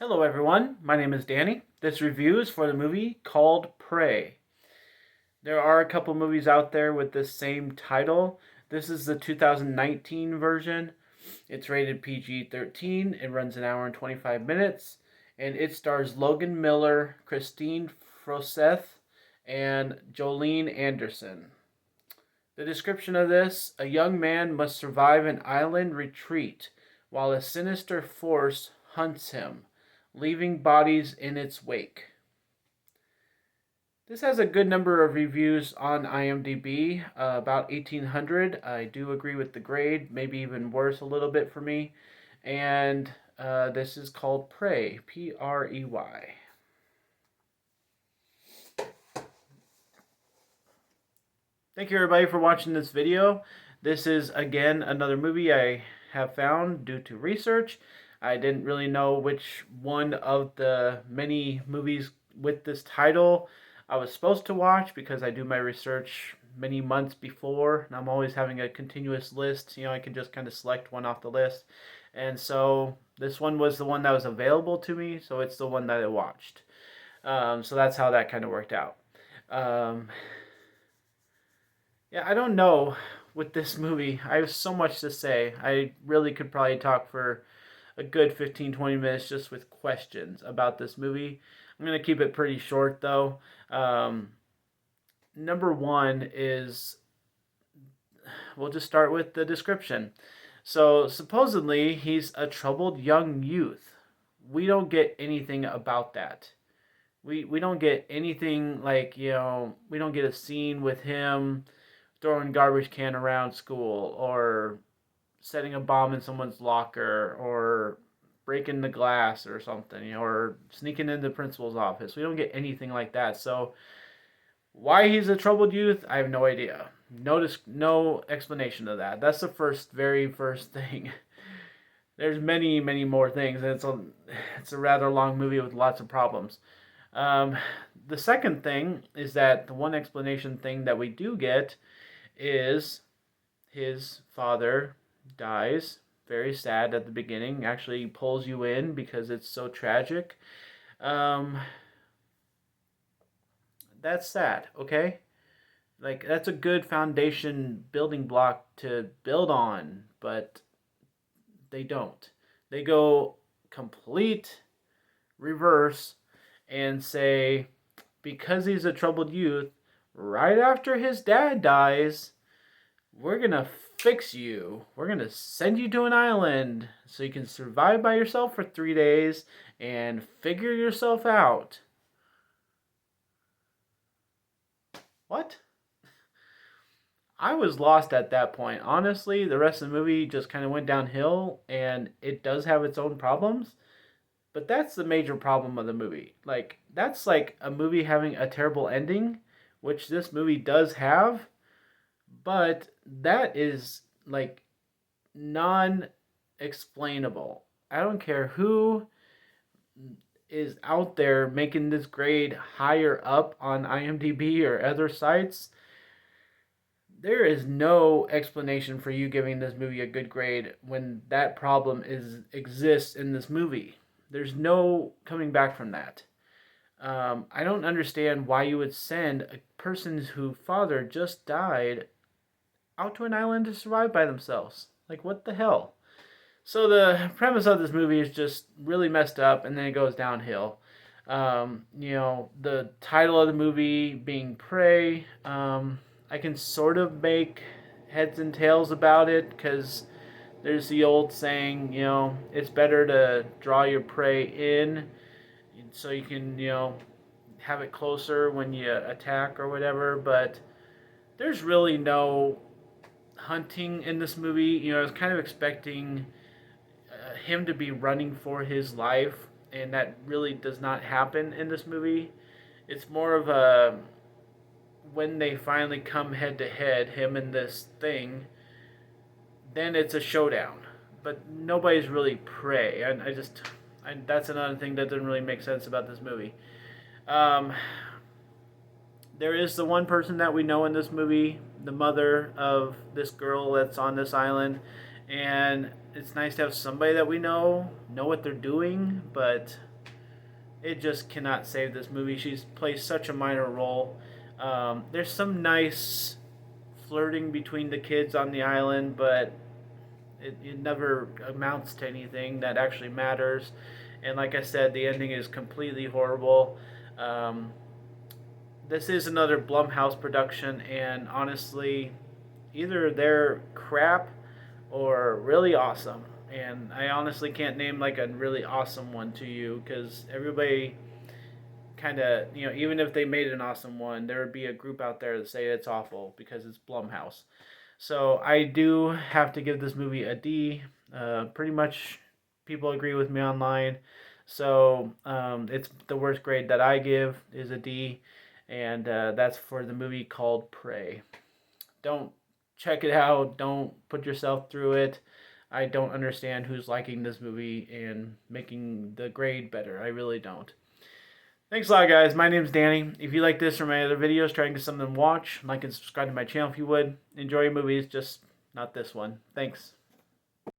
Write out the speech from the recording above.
Hello everyone, my name is Danny. This review is for the movie called Prey. There are a couple movies out there with the same title. This is the 2019 version. It's rated PG-13. It runs an hour and 25 minutes. And it stars Logan Miller, Christine Froseth, and Jolene Anderson. The description of this: a young man must survive an island retreat while a sinister force hunts him, leaving bodies in its wake. This has a good number of reviews on IMDb, about 1,800. I do agree with the grade, maybe even worse a little bit for me. And this is called Prey, Prey. Thank you everybody for watching this video. This is again another movie I have found due to research. I didn't really know which one of the many movies with this title I was supposed to watch because I do my research many months before and I'm always having a continuous list. I can just kind of select one off the list. And so this one was the one that was available to me, so it's the one that I watched. So that's how that kind of worked out. Yeah, I don't know with this movie. I have so much to say. I really could probably talk for a good 15-20 minutes just with questions about this movie. I'm going to keep it pretty short though. Number one is, we'll just start with the description. So supposedly he's a troubled young youth. We don't get anything about that. We don't get anything like, we don't get a scene with him throwing garbage can around school or setting a bomb in someone's locker or breaking the glass or something, or sneaking into the principal's office. We don't get anything like that. So why he's a troubled youth, I have no idea. No explanation of that. That's the very first thing. There's many more things, and it's a rather long movie with lots of problems. Um, the second thing is that the one explanation thing that we do get is his father dies. Very sad at the beginning. Actually pulls you in because it's so tragic. That's sad, okay? Like, that's a good foundation building block to build on, but they don't. They go complete reverse and say, because he's a troubled youth, right after his dad dies, we're gonna fix you. We're gonna send you to an island so you can survive by yourself for 3 days and figure yourself out. What? I was lost at that point. Honestly, the rest of the movie just kind of went downhill, and it does have its own problems. But that's the major problem of the movie. Like, that's like a movie having a terrible ending, which this movie does have. But that is like non explainable. I don't care who is out there making this grade higher up on IMDb or other sites. There is no explanation for you giving this movie a good grade when that problem exists in this movie. There's no coming back from that. I don't understand why you would send a person whose father just died out to an island to survive by themselves. Like, what the hell? So the premise of this movie is just really messed up, and then it goes downhill. The title of the movie being Prey, I can sort of make heads and tails about it because there's the old saying, it's better to draw your prey in so you can, have it closer when you attack or whatever, but there's really no hunting in this movie. I was kind of expecting him to be running for his life, and that really does not happen in this movie. It's more of a, when they finally come head to head, him and this thing, then it's a showdown. But nobody's really prey. That's another thing that doesn't really make sense about this movie. Um, there is the one person that we know in this movie, the mother of this girl that's on this island, and it's nice to have somebody that we know what they're doing, but it just cannot save this movie. She plays such a minor role. There's some nice flirting between the kids on the island, but it never amounts to anything that actually matters. And like I said, the ending is completely horrible. Um, this is another Blumhouse production, and honestly, either they're crap or really awesome. And I honestly can't name like a really awesome one to you because everybody kind of, even if they made an awesome one, there would be a group out there that say it's awful because it's Blumhouse. So I do have to give this movie a D. Pretty much people agree with me online. So it's the worst grade that I give is a D, and that's for the movie called Prey. Don't check it out. Don't put yourself through it. I don't understand who's liking this movie and making the grade better. I really don't. Thanks a lot, guys. My name's Danny. If you like this or my other videos, try and get something to watch. Like and subscribe to my channel if you would. Enjoy your movies, just not this one. Thanks.